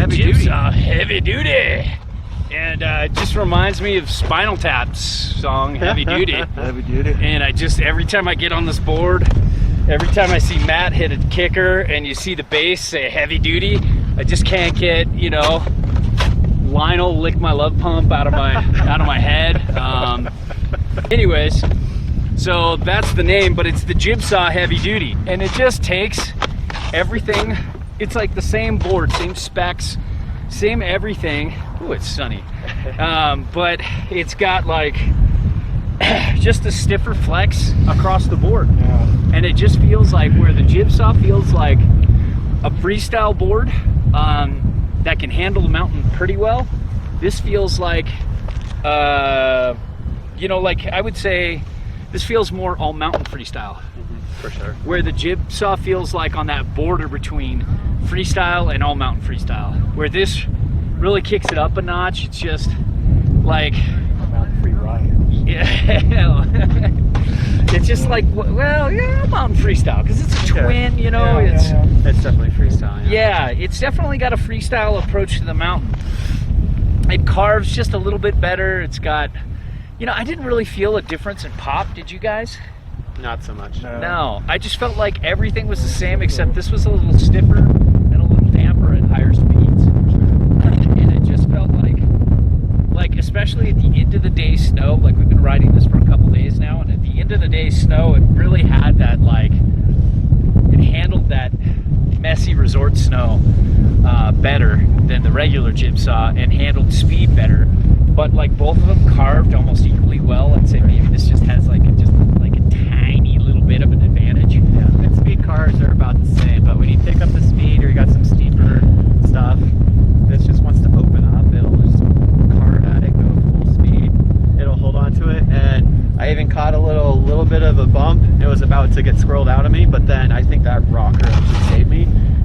Heavy duty. Jibsaw heavy duty. And it just reminds me of Spinal Tap's song, Heavy Duty. Heavy duty. And every time I get on this board, every time I see Matt hit a kicker and you see the bass say heavy duty, I just can't get, you know, Lionel lick my love pump out of my head. Anyways, so that's the name, but it's the Jibsaw Heavy Duty. And it just takes everything. It's like the same board, same specs, same everything. Ooh, it's sunny. But it's got like just a stiffer flex across the board. Yeah. And it just feels like where the Jibsaw feels like a freestyle board that can handle the mountain pretty well. This feels like, you know, like I would say this feels more all mountain freestyle. For sure. Where the Jibsaw feels like on that border between freestyle and all mountain freestyle. Where this really kicks it up a notch. It's just like Mountain free ride. yeah, it's just like, well, yeah, mountain freestyle because it's a twin, you know. It's definitely freestyle. Yeah, it's definitely got a freestyle approach to the mountain. It carves just a little bit better. It's got, you know, I didn't really feel a difference in pop. Did you guys? Not so much. No, I just felt like everything was the same except this was a little stiffer and a little damper at higher speeds. And it just felt like especially at the end of the day snow, like we've been riding this for a couple days now, and at the end of the day snow, it really had that, like, it handled that messy resort snow better than the regular Jibsaw and handled speed better. But like both of them carved almost equally well. I'd say maybe this just has like a tiny little bit of an advantage. Yeah, and speed cars are about the same, but when you pick up the speed or you got some steeper stuff, this just wants to open up. It'll just carve at it, go full speed. It'll hold on to it, and I even caught a little bit of a bump. It was about to get squirreled out of me, but then I think that rocker actually saved me.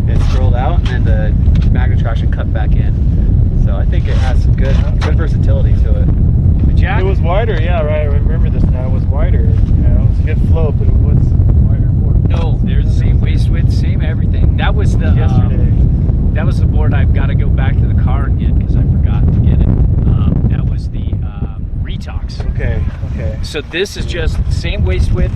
It squirreled out, and then the magnet traction cut back in. So I think it has some good versatility to it. Jack? It was wider, yeah, right. I remember this now. It was wider. You know, it was a good flow, but it was wider board. No, there's the same waist width, same everything. That was the Yesterday. that was the board I've got to go back to the car and get because I forgot to get it. That was the Retox. Okay. So this is just same waist width,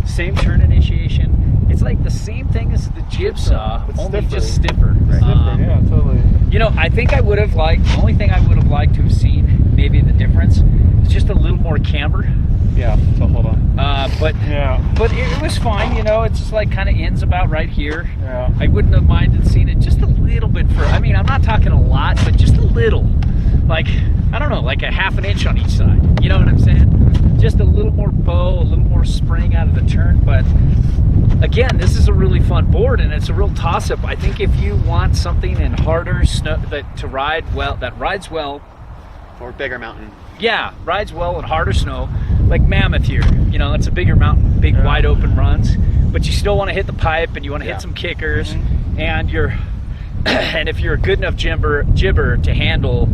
same turn initiation. It's like the same thing as the Jibsaw, It's only stiffer. just stiffer. Different, yeah, totally. You know, I think I would have liked, the only thing I would have liked to have seen, maybe the difference, is just a little more camber. Yeah, so hold on. But Yeah. it was fine, you know, it's just like kind of ends about right here. Yeah. I wouldn't have minded seeing it just a little bit further. I mean, I'm not talking a lot, but just a little. Like, I don't know, like a half an inch on each side. You know what I'm saying? Just a little more bow, a little more spring out of the turn. But again, this is a really fun board, and it's a real toss-up. I think if you want something in harder snow that rides well, Or bigger mountain. yeah, rides well in harder snow, like Mammoth here. You know, it's a bigger mountain, big wide open runs, but you still want to hit the pipe and you want to hit some kickers, and and if you're a good enough jibber to handle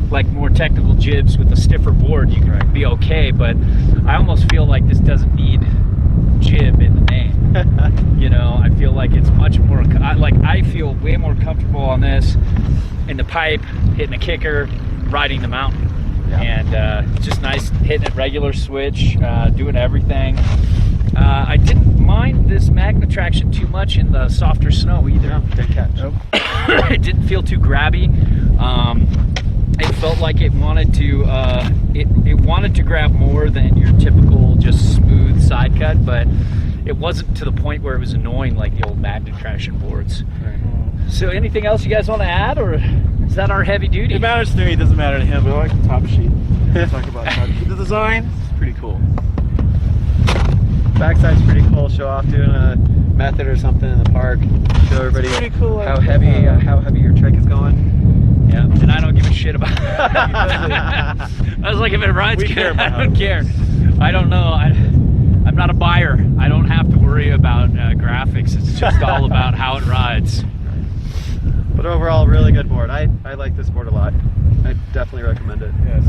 like more technical jibs with a stiffer board, you can be okay. But I almost feel like this doesn't need jib in the name. You know, I feel like it's much more I feel way more comfortable on this in the pipe, hitting a kicker, riding the mountain. And it's just nice hitting it regular switch, doing everything. I didn't mind this magnet traction too much in the softer snow either. Yeah, good catch. Nope. It didn't feel too grabby. It felt like it wanted to it wanted to grab more than your typical just smooth side cut, but it wasn't to the point where it was annoying like the old magnet traction boards. So anything else you guys want to add, or is that our heavy duty? It matters to me, it doesn't matter to him, but I like the top sheet. Talk about top sheet. The design, it's pretty cool. Backside's pretty cool. Show off doing a method or something in the park. Show everybody pretty cool, how heavy your trick is going. Yeah, and I don't give a shit about it. I was like, if it rides good, I don't care. I don't know. I'm not a buyer. I don't have to worry about graphics. It's just all about how it rides. But overall, really good board. I like this board a lot. I definitely recommend it. Yes.